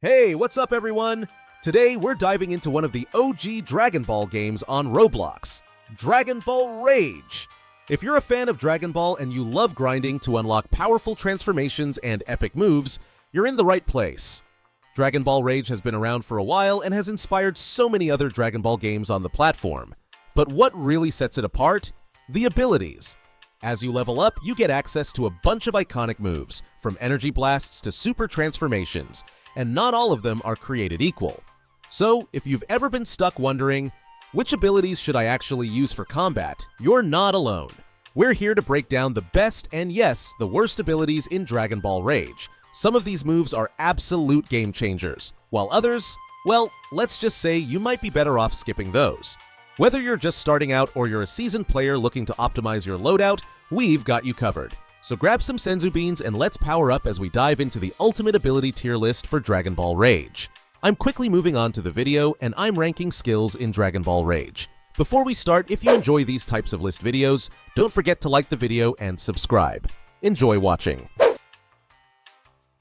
Hey, what's up everyone? Today we're diving into one of the OG Dragon Ball games on Roblox, Dragon Ball Rage. If you're a fan of Dragon Ball and you love grinding to unlock powerful transformations and epic moves, you're in the right place. Dragon Ball Rage has been around for a while and has inspired so many other Dragon Ball games on the platform. But what really sets it apart? The abilities. As you level up, you get access to a bunch of iconic moves, from energy blasts to super transformations, and not all of them are created equal. So, if you've ever been stuck wondering, which abilities should I actually use for combat, you're not alone. We're here to break down the best and yes, the worst abilities in Dragon Ball Rage. Some of these moves are absolute game changers, while others, well, let's just say you might be better off skipping those. Whether you're just starting out or you're a seasoned player looking to optimize your loadout, we've got you covered. So grab some senzu beans and let's power up as we dive into the ultimate ability tier list for Dragon Ball Rage. I'm quickly moving on to the video and I'm ranking skills in Dragon Ball Rage. Before we start, if you enjoy these types of list videos, don't forget to like the video and subscribe. Enjoy watching.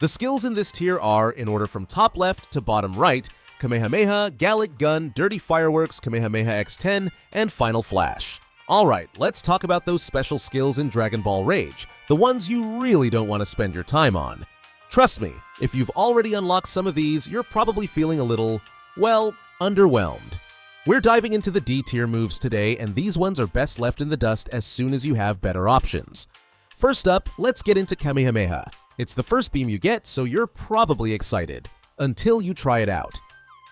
The skills in this tier are, in order from top left to bottom right, Kamehameha, Gallic Gun, Dirty Fireworks, Kamehameha X10, and Final Flash. Alright, let's talk about those special skills in Dragon Ball Rage, the ones you really don't want to spend your time on. Trust me, if you've already unlocked some of these, you're probably feeling a little, well, underwhelmed. We're diving into the D tier moves today, and these ones are best left in the dust as soon as you have better options. First up, let's get into Kamehameha. It's the first beam you get, so you're probably excited, until you try it out.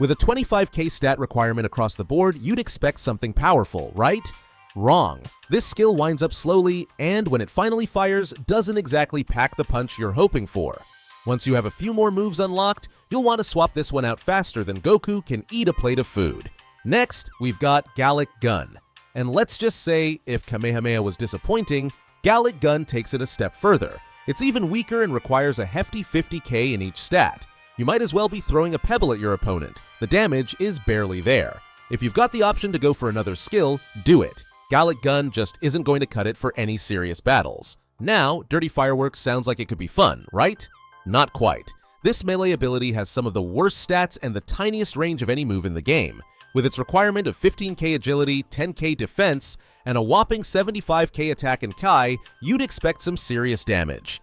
With a 25k stat requirement across the board, you'd expect something powerful, right? Wrong. This skill winds up slowly, and when it finally fires, doesn't exactly pack the punch you're hoping for. Once you have a few more moves unlocked, you'll want to swap this one out faster than Goku can eat a plate of food. Next, we've got Gallic Gun. And let's just say, if Kamehameha was disappointing, Gallic Gun takes it a step further. It's even weaker and requires a hefty 50k in each stat. You might as well be throwing a pebble at your opponent. The damage is barely there. If you've got the option to go for another skill, do it. Gallic Gun just isn't going to cut it for any serious battles. Now, Dirty Fireworks sounds like it could be fun, right? Not quite. This melee ability has some of the worst stats and the tiniest range of any move in the game. With its requirement of 15k agility, 10k defense, and a whopping 75k attack and Kai, you'd expect some serious damage.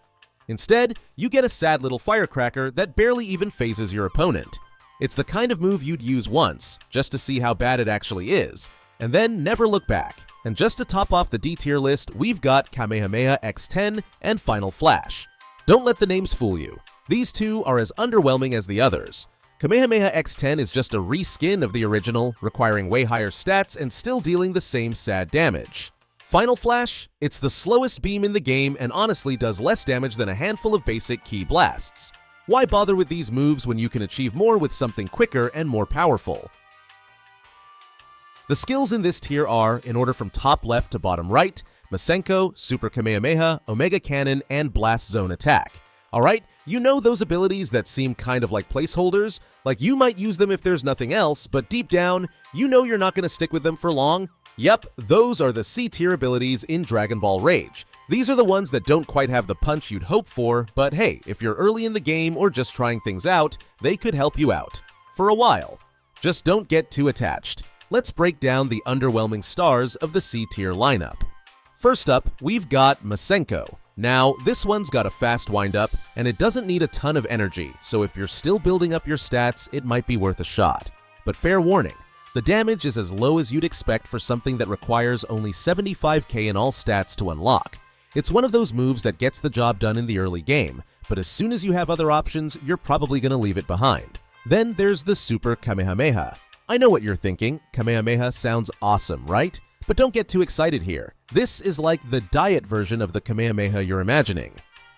Instead, you get a sad little firecracker that barely even phases your opponent. It's the kind of move you'd use once, just to see how bad it actually is, and then never look back. And just to top off the D tier list, we've got Kamehameha X10 and Final Flash. Don't let the names fool you. These two are as underwhelming as the others. Kamehameha X10 is just a reskin of the original, requiring way higher stats and still dealing the same sad damage. Final Flash? It's the slowest beam in the game and honestly does less damage than a handful of basic ki blasts. Why bother with these moves when you can achieve more with something quicker and more powerful? The skills in this tier are, in order from top left to bottom right, Masenko, Super Kamehameha, Omega Cannon, and Blast Zone Attack. Alright, you know those abilities that seem kind of like placeholders? Like you might use them if there's nothing else, but deep down, you know you're not going to stick with them for long? Yep, those are the C tier abilities in Dragon Ball Rage. These are the ones that don't quite have the punch you'd hope for, but hey, if you're early in the game or just trying things out, they could help you out. For a while. Just don't get too attached. Let's break down the underwhelming stars of the C tier lineup. First up, we've got Masenko. Now, this one's got a fast wind-up, and it doesn't need a ton of energy, so if you're still building up your stats, it might be worth a shot. But fair warning, the damage is as low as you'd expect for something that requires only 75k in all stats to unlock. It's one of those moves that gets the job done in the early game, but as soon as you have other options, you're probably going to leave it behind. Then there's the Super Kamehameha. I know what you're thinking, Kamehameha sounds awesome, right? But don't get too excited here. This is like the diet version of the Kamehameha you're imagining.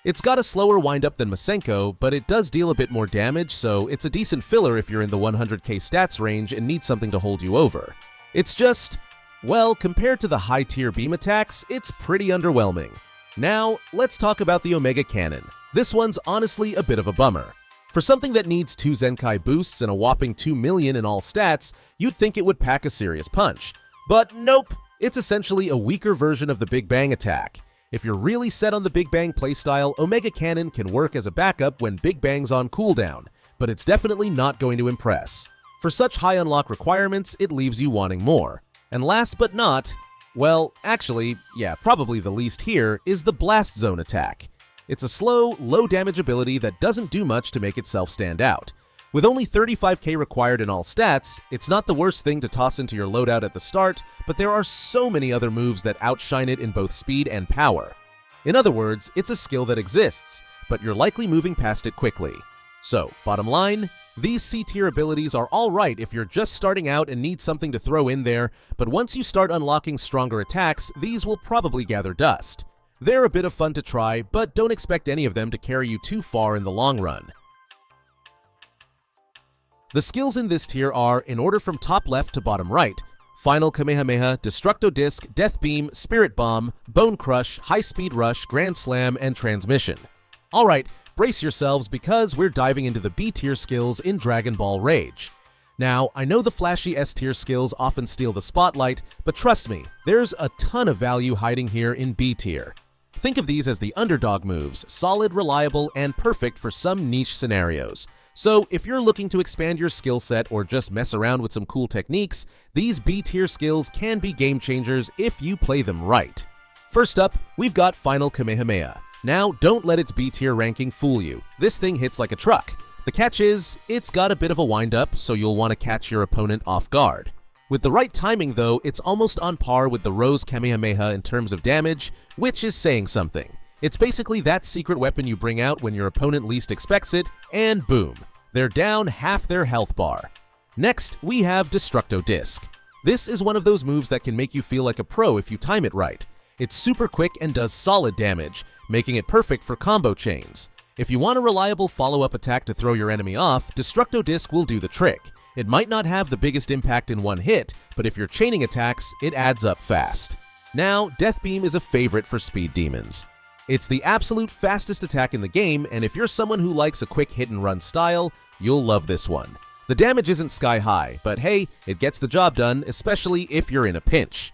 It's got a slower windup than Masenko, but it does deal a bit more damage, so it's a decent filler if you're in the 100k stats range and need something to hold you over. It's just, well, compared to the high tier beam attacks, it's pretty underwhelming. Now, let's talk about the Omega Cannon. This one's honestly a bit of a bummer. For something that needs 2 Zenkai boosts and a whopping 2 million in all stats, you'd think it would pack a serious punch. But nope, it's essentially a weaker version of the Big Bang attack. If you're really set on the Big Bang playstyle, Omega Cannon can work as a backup when Big Bang's on cooldown, but it's definitely not going to impress. For such high unlock requirements, it leaves you wanting more. And last but not, well, actually, yeah, probably the least here, is the Blast Zone attack. It's a slow, low damage ability that doesn't do much to make itself stand out. With only 35k required in all stats, it's not the worst thing to toss into your loadout at the start, but there are so many other moves that outshine it in both speed and power. In other words, it's a skill that exists, but you're likely moving past it quickly. So, bottom line, these C-tier abilities are alright if you're just starting out and need something to throw in there, but once you start unlocking stronger attacks, these will probably gather dust. They're a bit of fun to try, but don't expect any of them to carry you too far in the long run. The skills in this tier are, in order from top left to bottom right, Final Kamehameha, Destructo Disc, Death Beam, Spirit Bomb, Bone Crush, High Speed Rush, Grand Slam, and Transmission. Alright, brace yourselves because we're diving into the B-tier skills in Dragon Ball Rage. Now, I know the flashy S-tier skills often steal the spotlight, but trust me, there's a ton of value hiding here in B-tier. Think of these as the underdog moves, solid, reliable, and perfect for some niche scenarios. So if you're looking to expand your skill set or just mess around with some cool techniques, these B-tier skills can be game changers if you play them right. First up, we've got Final Kamehameha. Now, don't let its B-tier ranking fool you. This thing hits like a truck. The catch is, it's got a bit of a wind-up, so you'll want to catch your opponent off guard. With the right timing though, it's almost on par with the Rose Kamehameha in terms of damage, which is saying something. It's basically that secret weapon you bring out when your opponent least expects it, and boom, they're down half their health bar. Next, we have Destructo Disc. This is one of those moves that can make you feel like a pro if you time it right. It's super quick and does solid damage, making it perfect for combo chains. If you want a reliable follow-up attack to throw your enemy off, Destructo Disc will do the trick. It might not have the biggest impact in one hit, but if you're chaining attacks, it adds up fast. Now, Death Beam is a favorite for speed demons. It's the absolute fastest attack in the game, and if you're someone who likes a quick hit-and-run style, you'll love this one. The damage isn't sky-high, but hey, it gets the job done, especially if you're in a pinch.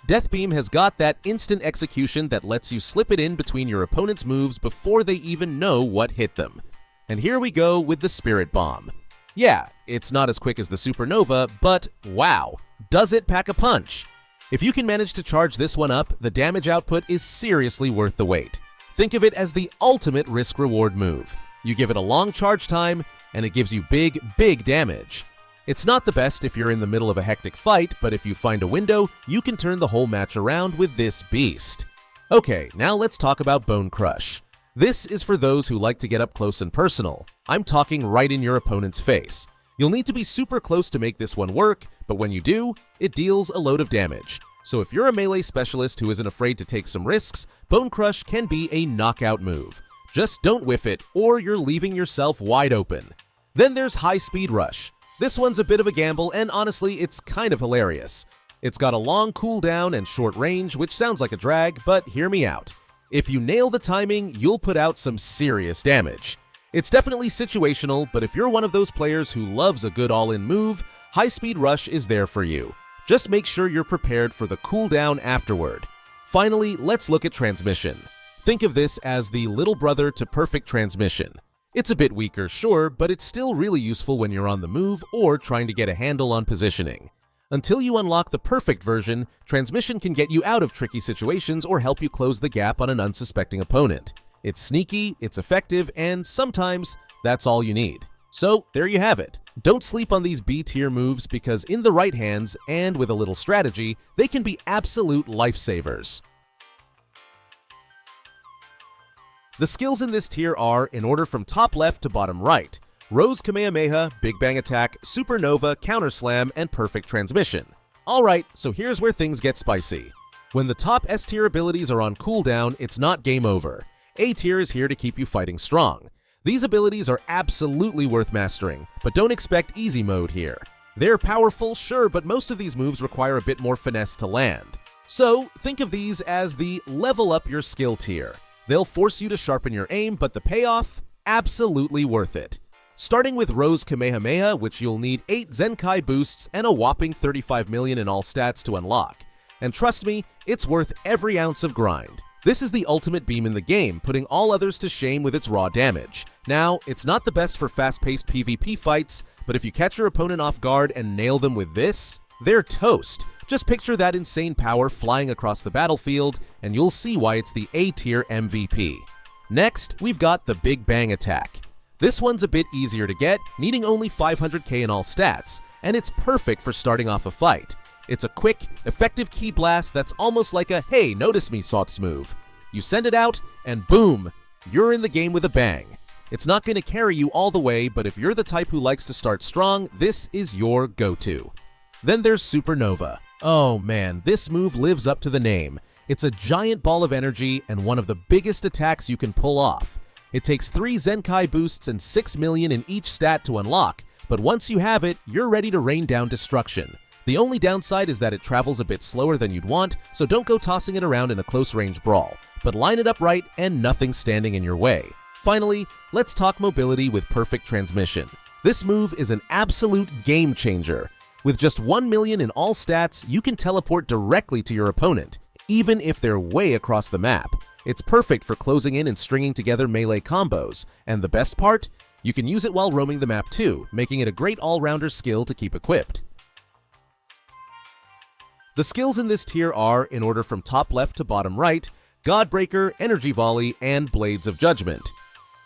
Death Beam has got that instant execution that lets you slip it in between your opponent's moves before they even know what hit them. And here we go with the Spirit Bomb. Yeah, it's not as quick as the Supernova, but wow, does it pack a punch! If you can manage to charge this one up, the damage output is seriously worth the wait. Think of it as the ultimate risk-reward move. You give it a long charge time, and it gives you big damage. It's not the best if you're in the middle of a hectic fight, but if you find a window, you can turn the whole match around with this beast. Okay, now let's talk about Bone Crush. This is for those who like to get up close and personal. I'm talking right in your opponent's face. You'll need to be super close to make this one work, but when you do, it deals a load of damage. So if you're a melee specialist who isn't afraid to take some risks, Bone Crush can be a knockout move. Just don't whiff it, or you're leaving yourself wide open. Then there's High Speed Rush. This one's a bit of a gamble, and honestly, it's kind of hilarious. It's got a long cooldown and short range, which sounds like a drag, but hear me out. If you nail the timing, you'll put out some serious damage. It's definitely situational, but if you're one of those players who loves a good all-in move, High Speed Rush is there for you. Just make sure you're prepared for the cooldown afterward. Finally, let's look at Transmission. Think of this as the little brother to Perfect Transmission. It's a bit weaker, sure, but it's still really useful when you're on the move or trying to get a handle on positioning. Until you unlock the perfect version, Transmission can get you out of tricky situations or help you close the gap on an unsuspecting opponent. It's sneaky, it's effective, and sometimes that's all you need. So there you have it. Don't sleep on these B-tier moves because in the right hands and with a little strategy, they can be absolute lifesavers. The skills in this tier are, in order from top left to bottom right, Rose Kamehameha, Big Bang Attack, Supernova, Counter Slam, and Perfect Transmission. Alright, so here's where things get spicy. When the top S-tier abilities are on cooldown, it's not game over. A-tier is here to keep you fighting strong. These abilities are absolutely worth mastering, but don't expect easy mode here. They're powerful, sure, but most of these moves require a bit more finesse to land. So, think of these as the level up your skill tier. They'll force you to sharpen your aim, but the payoff? Absolutely worth it. Starting with Rose Kamehameha, which you'll need 8 Zenkai boosts and a whopping 35 million in all stats to unlock. And trust me, it's worth every ounce of grind. This is the ultimate beam in the game, putting all others to shame with its raw damage. Now, it's not the best for fast-paced PvP fights, but if you catch your opponent off guard and nail them with this, they're toast. Just picture that insane power flying across the battlefield, and you'll see why it's the A-tier MVP. Next, we've got the Big Bang attack. This one's a bit easier to get, needing only 500k in all stats, and it's perfect for starting off a fight. It's a quick, effective ki blast that's almost like a "hey, notice me" sorts move. You send it out, and boom, you're in the game with a bang. It's not going to carry you all the way, but if you're the type who likes to start strong, this is your go-to. Then there's Supernova. Oh man, this move lives up to the name. It's a giant ball of energy and one of the biggest attacks you can pull off. It takes 3 Zenkai boosts and 6 million in each stat to unlock, but once you have it, you're ready to rain down destruction. The only downside is that it travels a bit slower than you'd want, so don't go tossing it around in a close-range brawl, but line it up right and nothing's standing in your way. Finally, let's talk mobility with perfect transmission. This move is an absolute game changer. With just 1 million in all stats, you can teleport directly to your opponent, even if they're way across the map. It's perfect for closing in and stringing together melee combos, and the best part? You can use it while roaming the map too, making it a great all-rounder skill to keep equipped. The skills in this tier are, in order from top left to bottom right, Godbreaker, Energy Volley, and Blades of Judgment.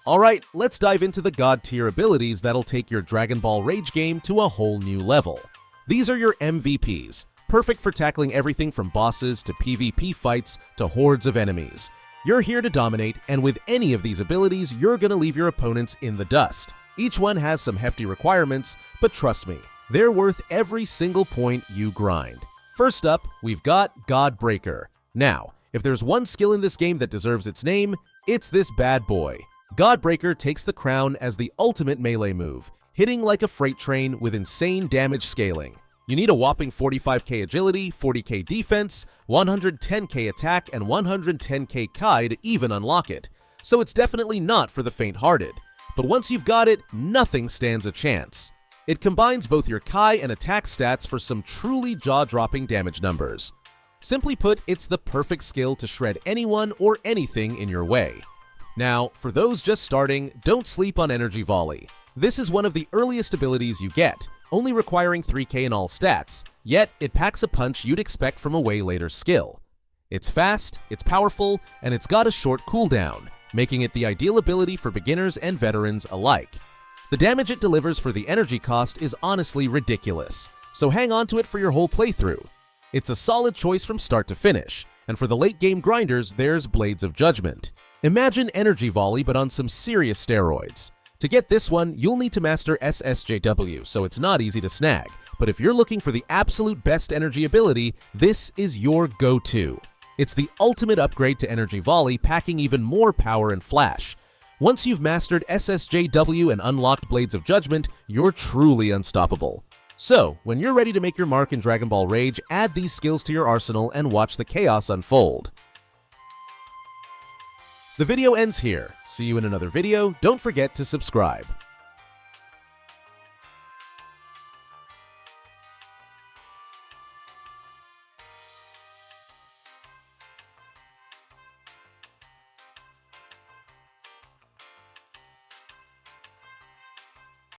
Alright, let's dive into the God tier abilities that'll take your Dragon Ball Rage game to a whole new level. These are your MVPs, perfect for tackling everything from bosses to PvP fights to hordes of enemies. You're here to dominate, and with any of these abilities, you're gonna leave your opponents in the dust. Each one has some hefty requirements, but trust me, they're worth every single point you grind. First up, we've got Godbreaker. Now, if there's one skill in this game that deserves its name, it's this bad boy. Godbreaker takes the crown as the ultimate melee move, hitting like a freight train with insane damage scaling. You need a whopping 45k agility, 40k defense, 110k attack, and 110k Kai to even unlock it, so it's definitely not for the faint-hearted. But once you've got it, nothing stands a chance. It combines both your Kai and attack stats for some truly jaw-dropping damage numbers. Simply put, it's the perfect skill to shred anyone or anything in your way. Now, for those just starting, don't sleep on Energy Volley. This is one of the earliest abilities you get, only requiring 3k in all stats, yet it packs a punch you'd expect from a way later skill. It's fast, it's powerful, and it's got a short cooldown, making it the ideal ability for beginners and veterans alike. The damage it delivers for the energy cost is honestly ridiculous, so hang on to it for your whole playthrough. It's a solid choice from start to finish, and for the late game grinders, there's Blades of Judgment. Imagine Energy Volley but on some serious steroids. To get this one, you'll need to master SSJW, so it's not easy to snag, but if you're looking for the absolute best energy ability, this is your go-to. It's the ultimate upgrade to Energy Volley, packing even more power and flash. Once you've mastered SSJW and unlocked Blades of Judgment, you're truly unstoppable. So, when you're ready to make your mark in Dragon Ball Rage, add these skills to your arsenal and watch the chaos unfold. The video ends here. See you in another video. Don't forget to subscribe.